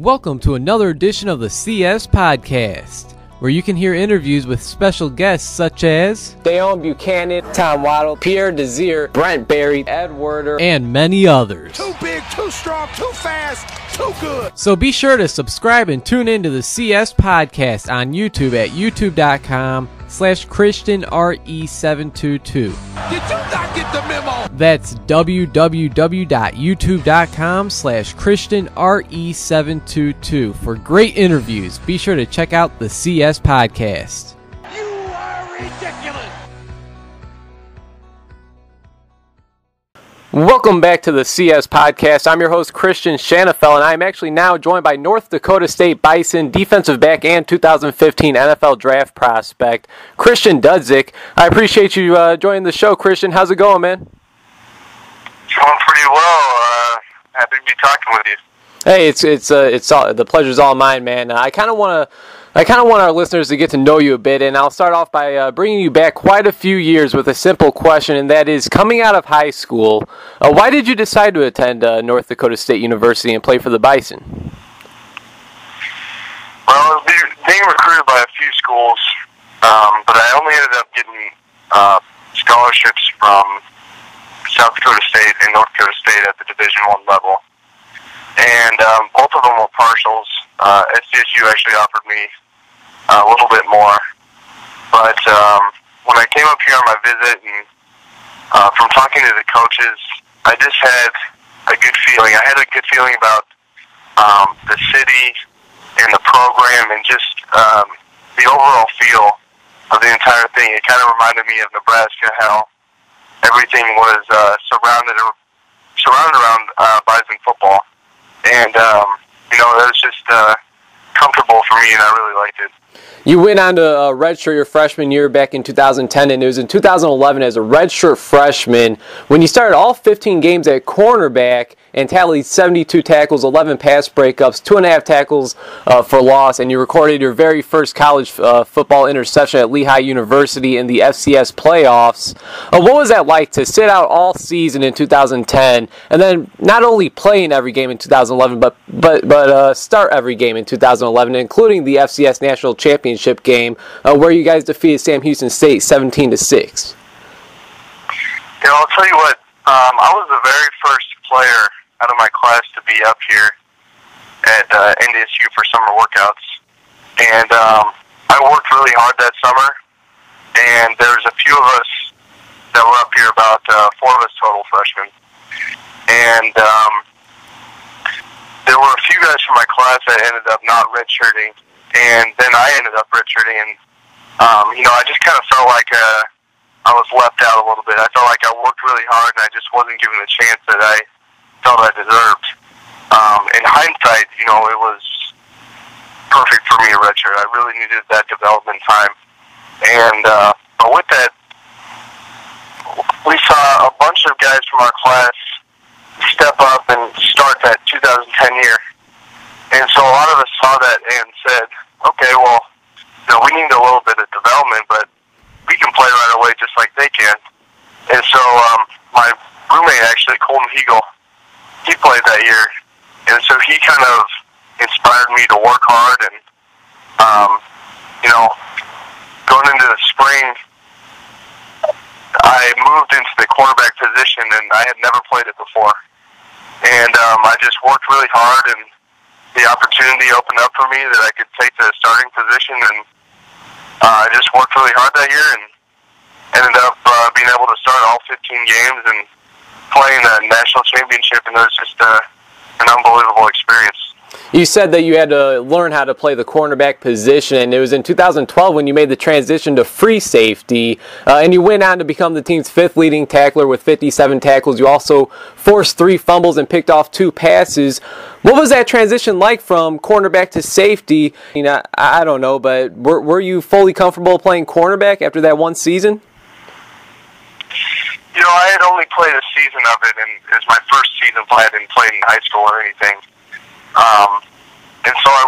Welcome to another edition of the CS Podcast, where you can hear interviews with special guests such as Dale Buchanan, Tom Waddle, Pierre Desir, Brent Berry, Ed Werder, and many others. Too big, too strong, too fast, too good. So be sure to subscribe and tune in to the CS Podcast on YouTube at youtube.com/ChristianRE722. Did you not get the memo? That's www.youtube.com/ChristianRE722 for great interviews. Be sure to check out the CS Podcast. You are ridiculous. Welcome back to the CS Podcast. I'm your host, Christian Shanafel, and I'm actually now joined by North Dakota State Bison defensive back and 2015 NFL draft prospect, Christian Dudzik. I appreciate you joining the show, Christian. How's it going, man? Going pretty well. Happy to be talking with you. Hey, it's all, the pleasure's all mine, man. I kind of want our listeners to get to know you a bit, and I'll start off by bringing you back quite a few years with a simple question, and that is, coming out of high school, why did you decide to attend North Dakota State University and play for the Bison? Well, I was being recruited by a few schools, but I only ended up getting scholarships from South Dakota State and North Dakota State at the Division I level, and both of them were partials. NDSU actually offered me a little bit more, but when I came up here on my visit and from talking to the coaches, I just had a good feeling. I had a good feeling about the city and the program and just the overall feel of the entire thing. It kind of reminded me of Nebraska, how everything was surrounded around Bison football, and it was just comfortable for me, and I really liked it. You went on to redshirt your freshman year back in 2010, and it was in 2011 as a redshirt freshman when you started all 15 games at cornerback and tallied 72 tackles, 11 pass breakups, 2.5 tackles for loss, and you recorded your very first college football interception at Lehigh University in the FCS playoffs. What was that like to sit out all season in 2010 and then not only play in every game in 2011, but start every game in 2011, including the FCS National Championship game where you guys defeated Sam Houston State 17-6? I'll tell you what, I was the very first player out of my class to be up here at NDSU for summer workouts, and I worked really hard that summer, and there's a few of us that were up here, about 4 of us total freshmen, and there were a few guys from my class that ended up not redshirting, and then I ended up redshirting, and I just kind of felt like I was left out a little bit. I felt like I worked really hard, and I just wasn't given the chance that I felt I deserved. In hindsight, it was perfect for me to redshirt. I really needed that development time. And but with that, we saw a bunch of guys from our class step up and start that 2010 year. And so a lot of us saw that and said, okay, well, we need a little bit of development, but we can play right away just like they can. And so my roommate, actually, Colton Hegel, he played that year, and so he kind of inspired me to work hard, and going into the spring, I moved into the quarterback position, and I had never played it before, and I just worked really hard, and the opportunity opened up for me that I could take the starting position, and I just worked really hard that year, and ended up being able to start all 15 games and playing a national championship, and it was just an unbelievable experience. You said that you had to learn how to play the cornerback position, and it was in 2012 when you made the transition to free safety, and you went on to become the team's 5th leading tackler with 57 tackles. You also forced 3 fumbles and picked off 2 passes. What was that transition like from cornerback to safety? I don't know, but were you fully comfortable playing cornerback after that one season? I had only played a season of it, and it was my first season I hadn't played in high school or anything. And so I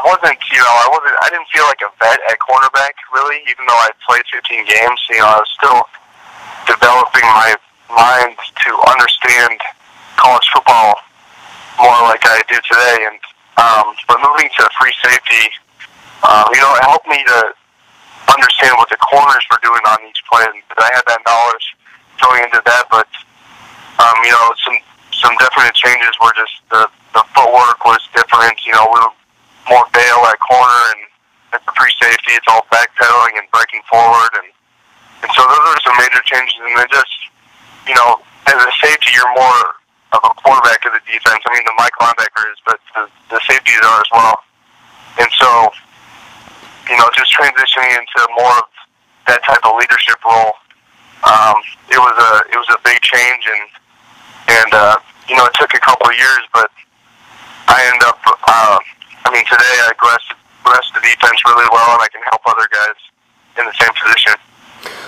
didn't feel like a vet at cornerback, really, even though I played 15 games. I was still developing my mind to understand college football more like I do today. And But moving to free safety, it helped me to understand what the corners were doing on each play. I had that knowledge going into that, but some definite changes were just the footwork was different. We were more bail at corner, and at the free safety, it's all backpedaling and breaking forward, and so those are some major changes. And then just as a safety, you're more of a quarterback of the defense. I mean, the Mike linebacker is, but the safeties are as well. And so, just transitioning into more of that type of leadership role, it was a big change, and it took a couple of years, but I ended up, today I grasp the defense really well, and I can help other guys in the same position.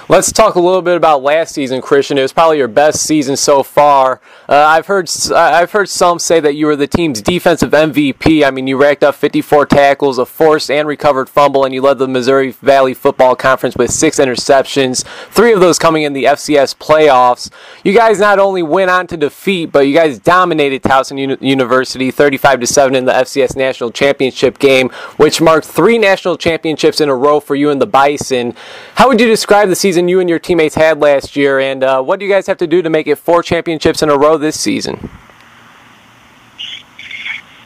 Let's talk a little bit about last season, Christian. It was probably your best season so far. I've heard some say that you were the team's defensive MVP. I mean, you racked up 54 tackles, a forced and recovered fumble, and you led the Missouri Valley Football Conference with 6 interceptions, 3 of those coming in the FCS playoffs. You guys not only went on to defeat, but you guys dominated Towson University 35-7 in the FCS National Championship game, which marked 3 national championships in a row for you and the Bison. How would you describe the season you and your teammates had last year, and what do you guys have to do to make it 4 championships in a row this season?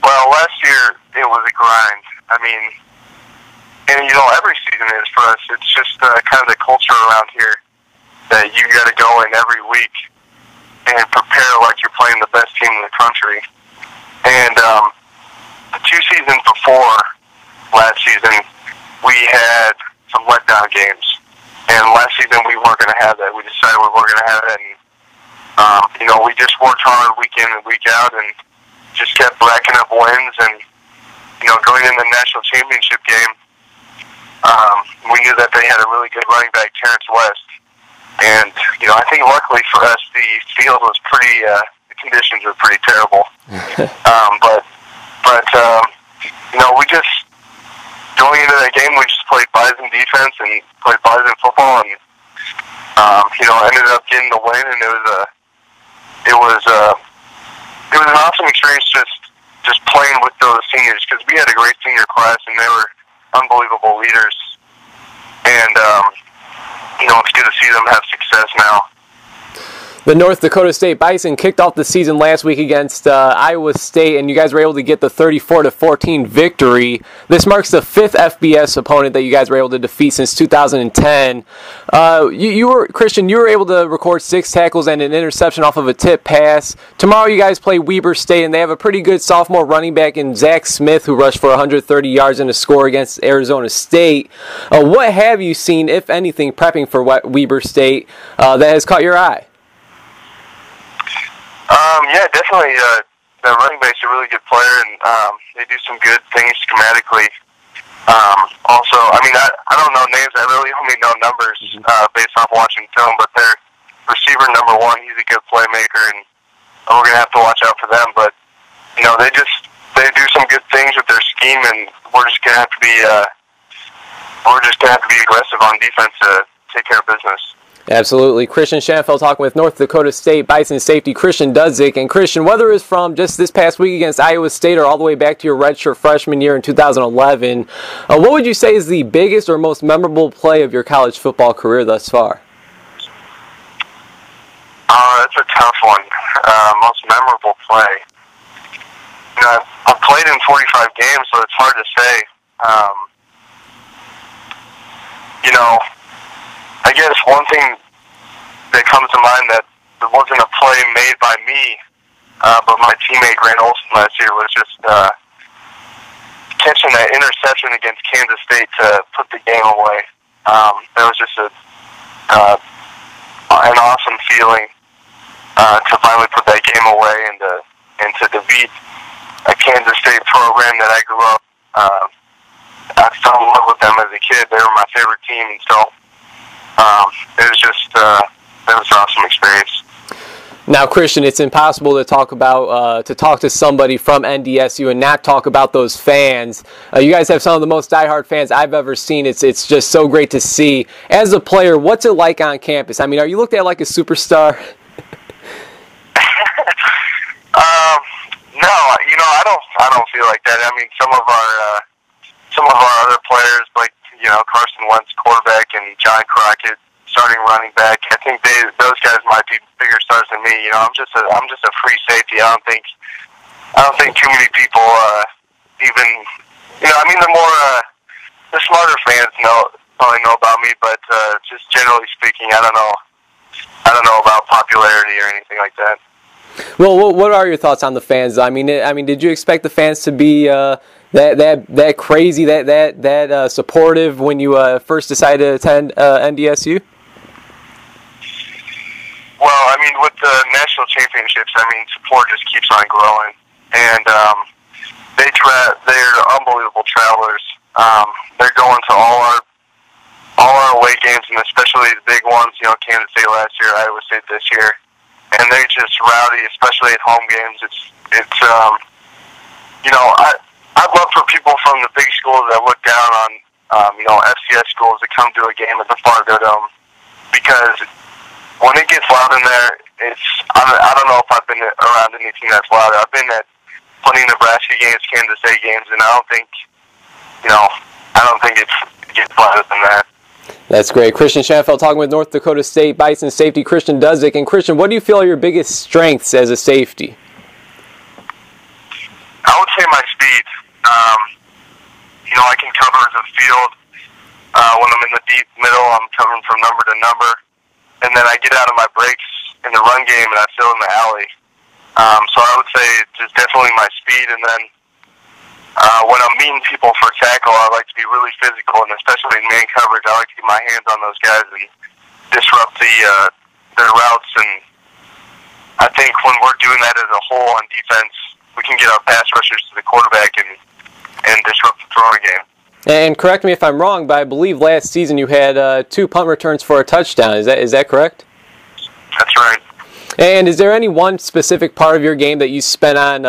Well, last year it was a grind. Every season is for us. It's just kind of the culture around here that you got to go in every week and prepare like you're playing the best team in the country. And the 2 seasons before last season, we had some letdown games. And last season we weren't going to have that. We decided we weren't going to have it. And, we just worked hard week in and week out and just kept racking up wins. And, going in the national championship game, we knew that they had a really good running back, Terrence West. And, I think luckily for us, the field was pretty, the conditions were pretty terrible. We just, going into that game, we just played Bison defense and played Bison football, and ended up getting the win. And it was an awesome experience just playing with those seniors, because we had a great senior class and they were unbelievable leaders. And it's good to see them have success now. The North Dakota State Bison kicked off the season last week against Iowa State, and you guys were able to get the 34-14 victory. This marks the 5th FBS opponent that you guys were able to defeat since 2010. Christian, you were able to record 6 tackles and an interception off of a tip pass. Tomorrow you guys play Weber State, and they have a pretty good sophomore running back in Zach Smith, who rushed for 130 yards and a score against Arizona State. What have you seen, if anything, prepping for Weber State that has caught your eye? Definitely. The running back's a really good player, and they do some good things schematically. Also, I don't know names. I really only know numbers based off watching film. But their receiver number 1, he's a good playmaker, and we're gonna have to watch out for them. But they do some good things with their scheme, and we're just gonna have to be aggressive on defense to take care of business. Absolutely. Christian Schanfeld talking with North Dakota State Bison safety Christian Dudzik. And Christian, whether it's from just this past week against Iowa State or all the way back to your redshirt freshman year in 2011, what would you say is the biggest or most memorable play of your college football career thus far? That's a tough one. Most memorable play. I've played in 45 games, so it's hard to say. I guess one thing that comes to mind that wasn't a play made by me, but my teammate Grant Olson last year, was just catching that interception against Kansas State to put the game away. That was just an awesome feeling to finally put that game away and to defeat a Kansas State program that I grew up. I fell in love with them as a kid. They were my favorite team, and so it was just that was an awesome experience. Now, Christian, it's impossible to talk to somebody from NDSU and not talk about those fans. You guys have some of the most diehard fans I've ever seen. It's just so great to see. As a player, what's it like on campus? Are you looked at like a superstar? No, I don't feel like that. I mean, some of our other players, like Carson Wentz, quarterback, and John Crockett, starting running back. I think those guys might be bigger stars than me. I'm just a free safety. I don't think too many people even. I mean, the smarter fans probably know about me, but just generally speaking, I don't know about popularity or anything like that. Well, what are your thoughts on the fans? I mean, did you expect the fans to be that crazy, that supportive when you first decided to attend NDSU? Well, I mean, with the national championships, I mean, support just keeps on growing, and they're unbelievable travelers. They're going to all our away games, and especially the big ones. Kansas State last year, Iowa State this year. And they're just rowdy, especially at home games. I'd love for people from the big schools that look down on, FCS schools to come to a game at the Fargo Dome, because when it gets loud in there, I don't know if I've been around anything that's loud. I've been at plenty of Nebraska games, Kansas State games, and I don't think it gets louder than that. That's great. Christian Schanfeld talking with North Dakota State Bison safety Christian Dudzik. And Christian, what do you feel are your biggest strengths as a safety? I would say my speed. I can cover the field. When I'm in the deep middle, I'm covering from number to number. And then I get out of my breaks in the run game and I fill in the alley. So I would say just definitely my speed. And then when I'm meeting people for tackle, I like to be really physical, and especially in man coverage, I like to get my hands on those guys and disrupt their routes. And I think when we're doing that as a whole on defense, we can get our pass rushers to the quarterback and disrupt the throwing game. And correct me if I'm wrong, but I believe last season you had 2 punt returns for a touchdown. Is that correct? That's right. And is there any one specific part of your game that you spent on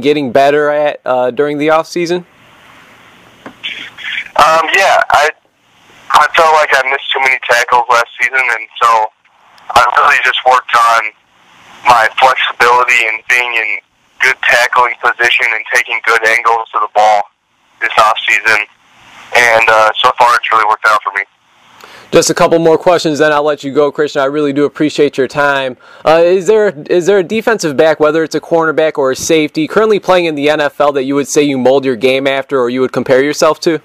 getting better at during the off season? Yeah, I felt like I missed too many tackles last season, and so I really just worked on my flexibility and being in good tackling position and taking good angles to the ball this off season. And so far, it's really worked out for me. Just a couple more questions, then I'll let you go, Christian. I really do appreciate your time. Is there a defensive back, whether it's a cornerback or a safety, currently playing in the NFL that you would say you mold your game after, or you would compare yourself to?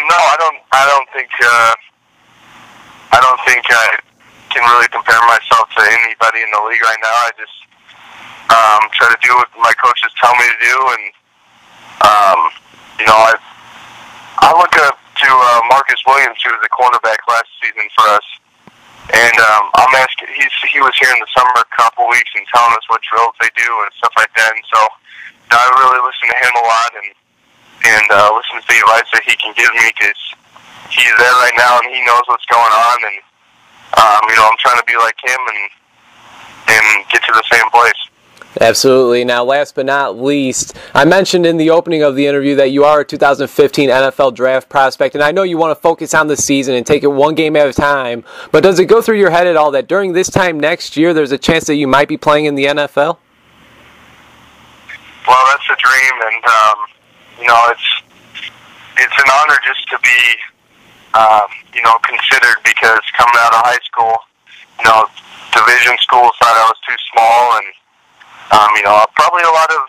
No, I don't think I can really compare myself to anybody in the league right now. I just try to do what my coaches tell me to do, and I look up to Marcus Williams, who was a cornerback last season for us, and I'm asking. He was here in the summer a couple weeks and telling us what drills they do and stuff like that. And so I really listen to him a lot and listen to the advice that he can give me, because he's there right now and he knows what's going on. And I'm trying to be like him and get to the same place. Absolutely. Now, last but not least, I mentioned in the opening of the interview that you are a 2015 NFL draft prospect, and I know you want to focus on the season and take it one game at a time, but does it go through your head at all that during this time next year there's a chance that you might be playing in the NFL? Well, that's a dream, and it's an honor just to be considered, because coming out of high school, division schools thought I was too small, and probably a lot of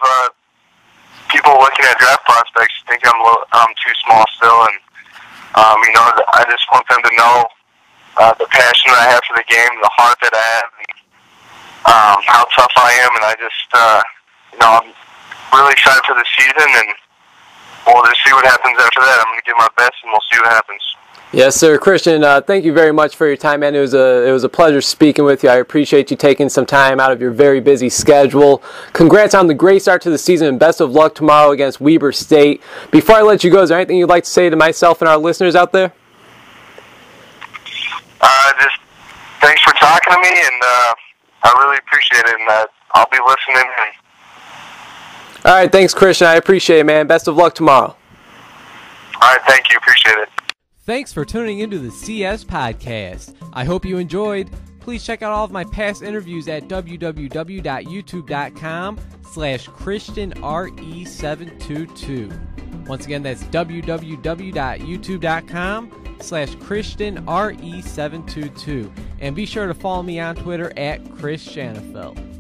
people looking at draft prospects think I'm too small still, and I just want them to know the passion that I have for the game, the heart that I have, and how tough I am, and I just I'm really excited for the season, and we'll just see what happens after that. I'm going to give my best, and we'll see what happens. Yes, sir. Christian, thank you very much for your time, man. It was a pleasure speaking with you. I appreciate you taking some time out of your very busy schedule. Congrats on the great start to the season, and best of luck tomorrow against Weber State. Before I let you go, is there anything you'd like to say to myself and our listeners out there? Just thanks for talking to me, and I really appreciate it, and I'll be listening. All right, thanks, Christian. I appreciate it, man. Best of luck tomorrow. All right, thank you. Appreciate it. Thanks for tuning into the CS Podcast. I hope you enjoyed. Please check out all of my past interviews at www.youtube.com/ChristianRE722. Once again, that's www.youtube.com/ChristianRE722. And be sure to follow me on Twitter at Chris Shanafelt.